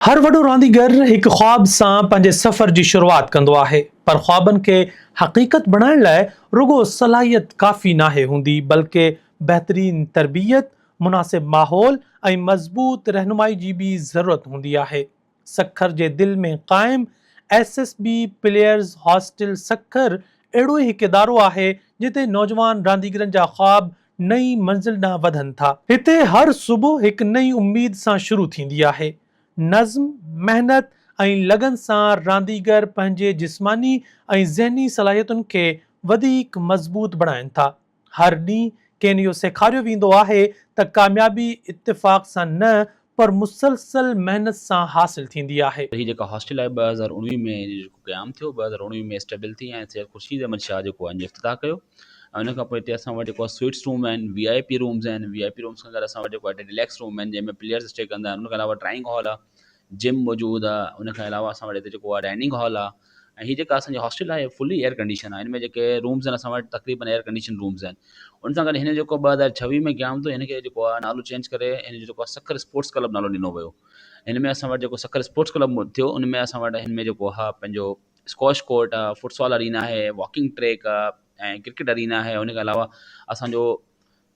हर वॾो रांदीगर एक ख्वाब सां पंहिंजे सफ़र जी शुरुआत कंदो आहे, पर ख्वाबनि खे हक़ीक़त बणाइण लाइ रुगो सलाहियत काफ़ी नाहे हूंदी, बल्कि बहितरीन तरबियत, मुनासिब माहौल ऐं मज़बूत रहनुमाई जी भी ज़रूरत हूंदी आहे। सखर जे दिल में क़ाइम SSB प्लेयर्स हॉस्टल सखर अहिड़ो ई हिकु इदारो आहे जिते नौजवान रांदीगरनि जा ख्वाब नई मंज़िल ॾांहुं वधनि था। हिते हर सुबुह हिकु नई उम्मीद सां शुरू थींदी आहे। नज़्म, मेहनत ऐं लगन सां रांदीगर पंहिंजे जिस्मानी ऐं ज़हनी सलाहियतुनि खे वधीक मज़बूत बणाइनि था। हर ॾींहुं खेनि इहो सेखारियो वेंदो आहे त कामयाबी इत्तिफ़ाक़ सां न पर मुसलसल महिनत सां हासिल थींदी आहे। ही जेका हॉस्टल आहे 2019 में जेको क़याम थियो, 2019 में एस्टेबल थी ऐं सैयद ख़ुर्शीद अहमद शाह जेको आहे इफ्तिताह कयो। ऐं उन खां पोइ हिते असां वटि जेको आहे स्वीट्स रूम आहिनि, VIP रूम्स आहिनि। VIP रूम्स खां गॾु असां वटि जेको आहे रिलैक्स रूम आहिनि जंहिंमें प्लेयर्स स्टे कंदा आहिनि। उन खां अलावा ड्राइंग हॉल आहे, जिम मौजूदु आहे। उन खां अलावा असां वटि हिते जेको आहे डाइनिंग हॉल आहे। ऐं हीअ जेका असांजी हॉस्टल आहे फुली एयर कंडीशन आहे। हिन में जेके रूम्स आहिनि असां वटि तक़रीबन एयर कंडीशन रूम्स आहिनि। उन सां गॾु हिन जेको 2026 में क़याम थियो, हिन खे जेको आहे नालो चेंज करे हिन जो जेको आहे सखर स्पोर्ट्स क्लब नालो ॾिनो वियो। हिन में असां वटि जेको सखर स्पोर्ट्स क्लब थियो, उन में असां वटि हिन में जेको आहे पंहिंजो स्क्वॉश कोर्ट आहे, फुटसॉल अरीना आहे, वॉकिंग ट्रैक आहे ऐं क्रिकेट अरीना आहे। उन खां अलावा असांजो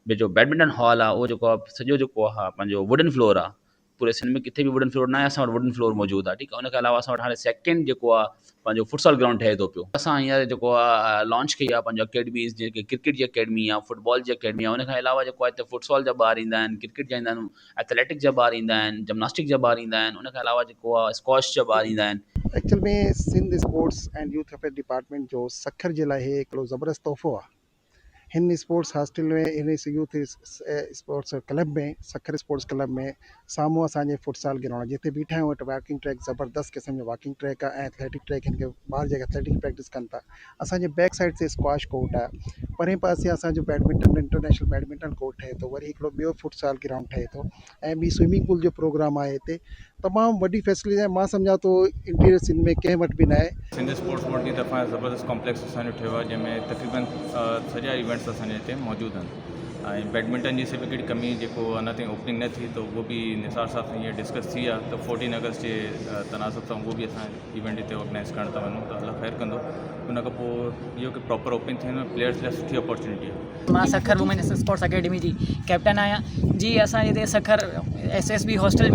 जो बैडमिंटन हॉल आहे उहो जेको आहे सॼो जेको आहे पंहिंजो वुडन फ्लोर आहे। पूरे सिंध में किथे बि वुडन फ्लोर न आहे, असां वटि वुडन फ्लोर मौजूदु आहे। ठीकु आहे। उन खां अलावा असां वटि हाणे सेकेंड जेको आहे पंहिंजो फुटसॉल ग्राउंड ठहे थो पियो। असां हींअर जेको आहे लॉन्च कई आहे पंहिंजो अकेडमीज़, जेके क्रिकेट जी अकेडमी आहे, फुटबॉल जी अकेडमी आहे। उन खां अलावा जेको आहे हिते फुटसॉल जा ॿार ईंदा आहिनि, क्रिकेट जा ईंदा आहिनि, एथलेटिक्स जा ॿार ईंदा आहिनि, जिमनास्टिक जा ॿार ईंदा आहिनि। उन खां अलावा जेको आहे स्क्वॉश जा ॿार ईंदा आहिनि। एक्चुअल में Sindh sports and youth affair department जो सखर जे लाइ हिकिड़ो ज़बरदस्त तोहफ़ो आहे। हिन स्पोर्ट्स हॉस्टल में, हिन यूथ स्पोर्ट्स क्लब में, सखर स्पोर्ट्स क्लब में साम्हूं असांजे फुटसाल ग्राउंड जिते बीठा आहियूं वटि वॉकिंग ट्रैक ज़बरदस्त क़िस्म जो वॉकिंग ट्रैक आहे ऐं एथलेटिक ट्रैक। हिन खे ॿार जेके एथलेटिक प्रैक्टिस कनि था। असांजे बैक साइड ते स्क्वाश कोर्ट आहे। परे पासे असांजो बैडमिंटन इंटरनेशनल बैडमिंटन कोर्ट ठहे थो। वरी हिकिड़ो ॿियो फुटसाल ग्राउंड ठहे थो ऐं ॿी स्विमिंग पूल जो प्रोग्राम आहे हिते। तमामु वॾी फैसिलिटी आहे। मां सम्झां थो इंटीरियर सिंध में कंहिं वटि बि न आहे। सिंध स्पोर्ट्स बोर्ड की तरफ़ां ज़बरदस्त कॉम्प्लेक्स असांजो ठहियो आहे जंहिंमें तक़रीबन सॼा इवेंट्स असांजे हिते मौजूदु आहिनि। ऐं बैडमिंटन जी सिर्फ़ु हिकिड़ी कमी जेको अञा ताईं ओपनिंग न थी, त उहो बि निसार साहब सां हीअं डिस्कस थी आहे त 14 अगस्त जे तनासब सां उहो बि असां इवेंट हिते ऑर्गेनाइज़ करणु था वञूं, त अलाह ख़ैर कंदो। उन खां पोइ इहो कि प्रॉपर ओपनिंग थियण में प्लेयर्स लाइ सुठी अपॉर्चुनिटी आहे। मां सखर वुमेन्स स्पोर्ट्स अकेडमी जी कैप्टन आहियां जी। असांजे हिते सखर SSB हॉस्टल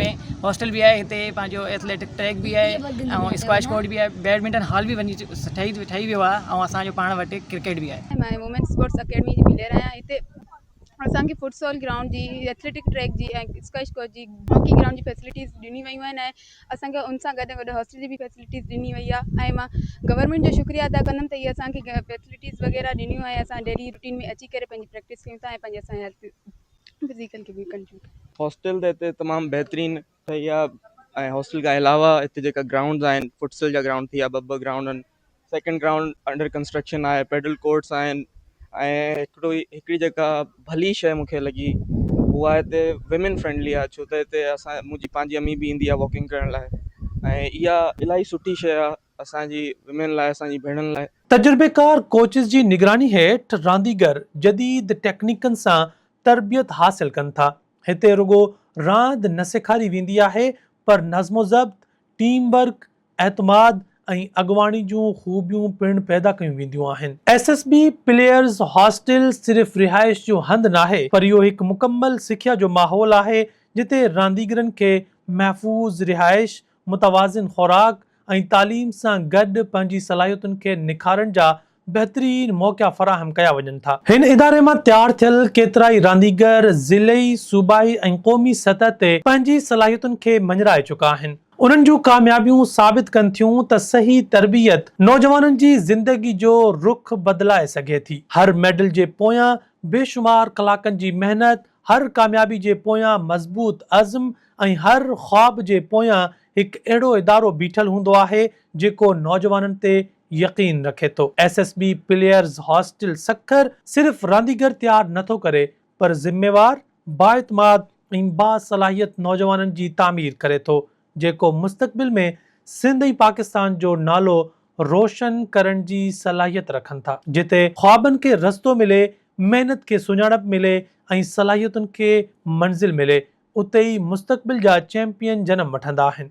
बि आहे। हिते पंहिंजो एथलेटिक ट्रैक बि आहे ऐं स्क्वॉश कोर्ट बि आहे। बैडमिंटन हॉल बि ठही वियो आहे ऐं असांजो पाण वटि क्रिकेट बि आहे। मां वुमेन्स स्पोर्ट्स अकेडमी जी प्लेयर आहियां। हिते असांखे फुटसॉल ग्राउंड जी, एथलेटिक ट्रैक जी ऐं स्क्वॉश कोर्ट जी, हॉकी ग्राउंड जी फैसिलिटीज़ ॾिनी वियूं आहिनि ऐं असांखे उन सां गॾु हॉस्टल जी बि फैसिलिटीज़ ॾिनी वई आहे। ऐं मां गवर्नमेंट जो शुक्रिया अदा कंदमि त इहे असांखे फैसिलिटीज़ वग़ैरह ॾिनियूं ऐं असां डेली रूटीन में अची करे पंहिंजी प्रैक्टिस कयूं था ऐं पंहिंजे असांजे हेल्थ फिज़िकल खे बि कंटिन्यू। हॉस्टल त हिते तमामु बहितरीनु ठही आहे ऐं हॉस्टल खां अलावा हिते जेका ग्राउंड्स आहिनि, फुटसल जा ग्राउंड थी विया, ॿ ग्राउंड आहिनि। सेकेंड ग्राउंड अंडर कंस्ट्रक्शन आहे, पेडल कोर्ट्स आहिनि ऐं हिकिड़ी जेका भली शइ मूंखे लॻी उहा हिते विमेन फ्रेंडली आहे, छो त हिते मुंहिंजी पंहिंजी अम्मी बि ईंदी आहे वॉकिंग करण लाइ ऐं इहा इलाही सुठी शइ आहे असांजी विमेन लाइ, असांजी भेणनि लाइ। तजुर्बेकार कोचिस जी निगरानी हेठि रांदीगर जदीद टेक्निकनि सां तरबियत हासिल कनि था। हिते रुगो रांदि न सेखारी वेंदी आहे, पर नज़्मो ज़ब्त, टीम वर्क, एतमाद ऐं अॻुवाणी जूं ख़ूबियूं पिणु पैदा कयूं वेंदियूं आहिनि। SSB प्लेयर्स हॉस्टल सिर्फ़ु रिहाइश जो हंधु नाहे, पर इहो हिकु मुकमल सिख्या जो माहौल आहे जिते रांदीगरनि खे महफ़ूज़ रिहाइश, मुतवाज़िन ख़ुराक ऐं तालीम सां गॾु पंहिंजी सलाहियतुनि खे निखारण जा बहितरीन मौक़ा फ़राहम कया वञनि था। हिन इदारे मां तयारु थियल केतिरा ई रांदीगर ज़िलई, सूबाई ऐं क़ौमी सतह ते पंहिंजी सलाहियतुनि खे मंझराए चुका आहिनि। उन्हनि जूं कामयाबियूं साबित कनि थियूं त सही तरबियत नौजवाननि जी ज़िंदगी जो रुख बदिलाए सघे थी। हर मेडल जे पोयां बेशुमार कलाकनि जी मेहनत, हर कामयाबी जे पोयां मज़बूत अज़्म ऐं हर ख्वाब जे पोयां हिकु अहिड़ो इदारो बीठल हूंदो आहे जेको नौजवाननि ते यकीन रखे थो। SSB प्लेयर्स हॉस्टल सखर सिर्फ़ रांदीगर तयारु नथो करे, पर ज़िम्मेवार, बाएतमाद ऐं बासलाहियत नौजवाननि जी तामीर करे थो, जेको मुस्तक़बिल में सिंध ऐं पाकिस्तान जो नालो रोशन करण जी सलाहियत रखनि था। जिते ख्वाबनि खे रस्तो मिले, महिनत खे सुञाणप मिले ऐं सलाहियतुनि खे मंज़िल मिले, उते ई मुस्तक़बिल जा चैंपियन जनम वठंदा आहिनि।